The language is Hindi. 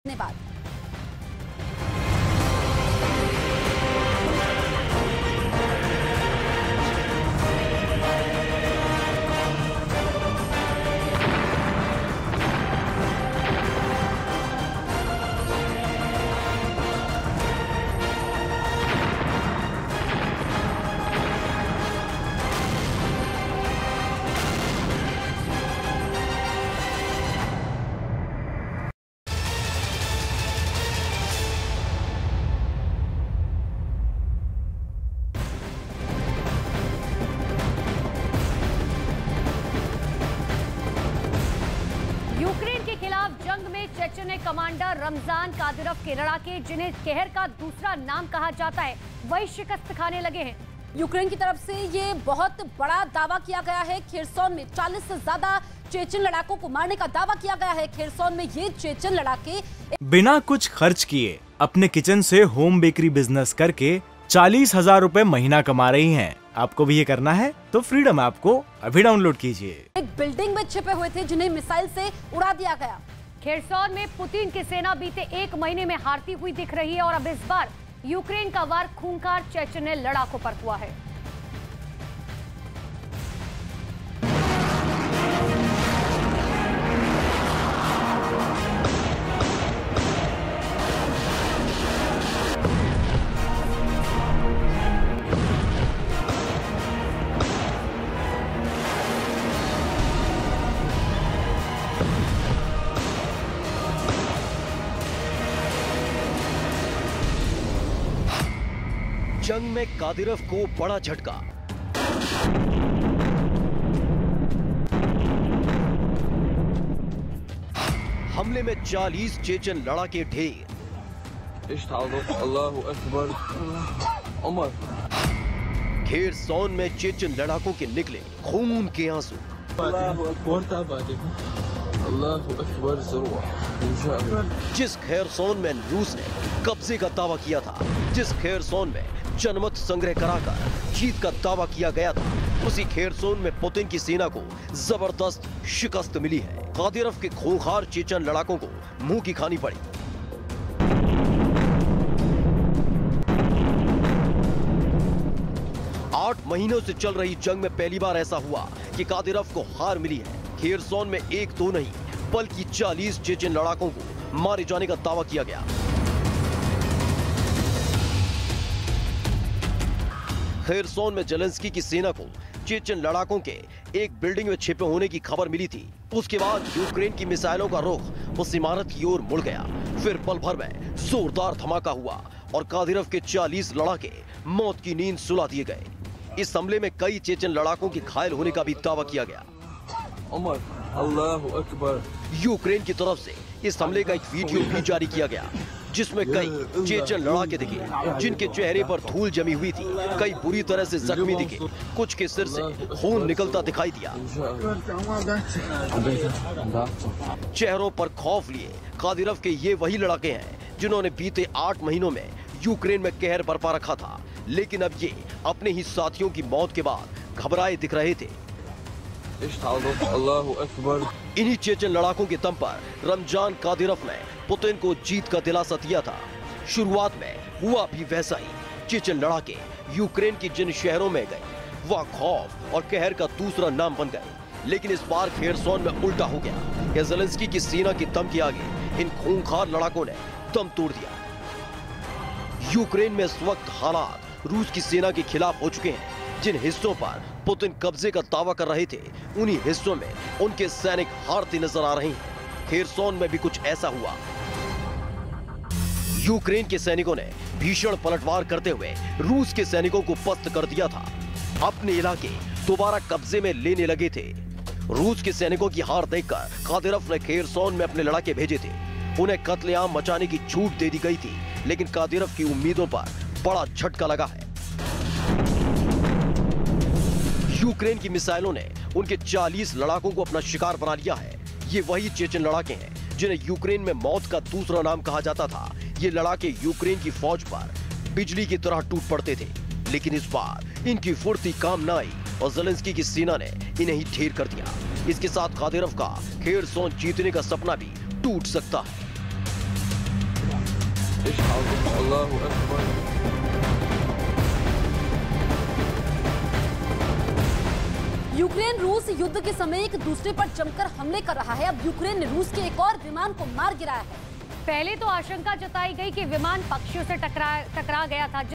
धन्यवाद। यूक्रेन के खिलाफ जंग में चेचन्य कमांडर रमजान कादिरोव के लड़ाके, जिन्हें कहर का दूसरा नाम कहा जाता है, वही शिकस्त खाने लगे हैं। यूक्रेन की तरफ से ये बहुत बड़ा दावा किया गया है। खेरसोन में 40 से ज्यादा चेचन लड़ाकों को मारने का दावा किया गया है। खेरसोन में ये चेचन लड़ाके बिना कुछ खर्च किए अपने किचन से होम बेकरी बिजनेस करके 40,000 रुपए महीना कमा रही हैं। आपको भी ये करना है तो फ्रीडम ऐप को अभी डाउनलोड कीजिए। एक बिल्डिंग में छिपे हुए थे, जिन्हें मिसाइल से उड़ा दिया गया। खेरसोन में पुतिन की सेना बीते 1 महीने में हारती हुई दिख रही है और अब इस बार यूक्रेन का वार खूंखार चेचन्य लड़ाकों पर हुआ है। जंग में कादिरोव को बड़ा झटका। हमले में 40 चेचन लड़ाके ढेर। खेरसोन में चेचन लड़ाकों के निकले खून के आंसू। जिस खेरसोन में रूस ने कब्जे का दावा किया था, जिस खेरसोन में जनमत संग्रह कराकर जीत का दावा किया गया था, उसी खेरसोन में पुतिन की सेना को जबरदस्त शिकस्त मिली है। कादिरोव के खूंखार चेचन लड़ाकों को मुंह की खानी पड़ी। आठ महीनों से चल रही जंग में पहली बार ऐसा हुआ कि कादिरोव को हार मिली है। खेरसोन में 1-2 नहीं बल्कि 40 चेचन लड़ाकों को मारे जाने का दावा किया गया। खेरसोन में जेलेंस्की की सेना को चेचन लड़ाकों के एक बिल्डिंग में छिपे होने की खबर मिली थी। उसके बाद यूक्रेन की मिसाइलों का रुख उस इमारत की ओर मुड़ गया। फिर पल भर में जोरदार धमाका हुआ और कादिरोव के 40 लड़ाके मौत की नींद सुला दिए गए। इस हमले में कई चेचन लड़ाकों के घायल होने का भी दावा किया गया। यूक्रेन की तरफ से इस हमले का एक वीडियो भी जारी किया गया, जिसमें कई चेचन लड़ाके दिखे, जिनके चेहरे पर धूल जमी हुई थी। कई बुरी तरह से जख्मी दिखे, कुछ के सिर से खून निकलता दिखाई दिया। चेहरों पर खौफ लिए कादिरोव के ये वही लड़ाके हैं जिन्होंने बीते 8 महीनों में यूक्रेन में कहर बरपा रखा था, लेकिन अब ये अपने ही साथियों की मौत के बाद घबराए दिख रहे थे। इन्हीं चेचन लड़ाकों के दम पर रमजान कादिरोव ने पुतिन को जीत का दिलासा दिया था। शुरुआत में हुआ भी वैसा ही। चेचन लड़ाके यूक्रेन की जिन शहरों में गए, वह खौफ और कहर का दूसरा नाम बन गए। लेकिन इस बार खेरसोन में उल्टा हो गया। जेलेंस्की की सेना की दम के आगे इन खूंखार लड़ाकों ने दम तोड़ दिया। यूक्रेन में इस वक्त हालात रूस की सेना के खिलाफ हो चुके हैं। जिन हिस्सों पर पुतिन कब्जे का दावा कर रहे थे, उन्हीं हिस्सों में उनके सैनिक हारते नजर आ रहे हैं। खेरसोन में भी कुछ ऐसा हुआ। यूक्रेन के सैनिकों ने भीषण पलटवार करते हुए रूस के सैनिकों को पस्त कर दिया था। अपने इलाके दोबारा कब्जे में लेने लगे थे। रूस के सैनिकों की हार देखकर कादिरोव ने खेरसोन में अपने लड़ाके भेजे थे। उन्हें कत्लेआम मचाने की छूट दे दी गई थी, लेकिन कादिरोव की उम्मीदों पर बड़ा झटका लगा है। यूक्रेन की मिसाइलों ने उनके 40 लड़ाकों को अपना शिकार बना लिया है। ये वही चेचन लड़ाके हैं जिन्हें यूक्रेन में मौत का दूसरा नाम कहा जाता था। ये लड़ाके यूक्रेन की फौज पर बिजली की तरह टूट पड़ते थे, लेकिन इस बार इनकी फुर्ती काम न आई और जेलेंस्की की सेना ने इन्हें ही ढेर कर दिया। इसके साथ कादिरोव का खेरसोन जीतने का सपना भी टूट सकता है। अल्लाहु अकबर। यूक्रेन रूस युद्ध के समय एक दूसरे पर जमकर हमले कर रहा है। अब यूक्रेन ने रूस के एक और विमान को मार गिराया है। पहले तो आशंका जताई गई कि विमान पक्षियों से टकरा गया था।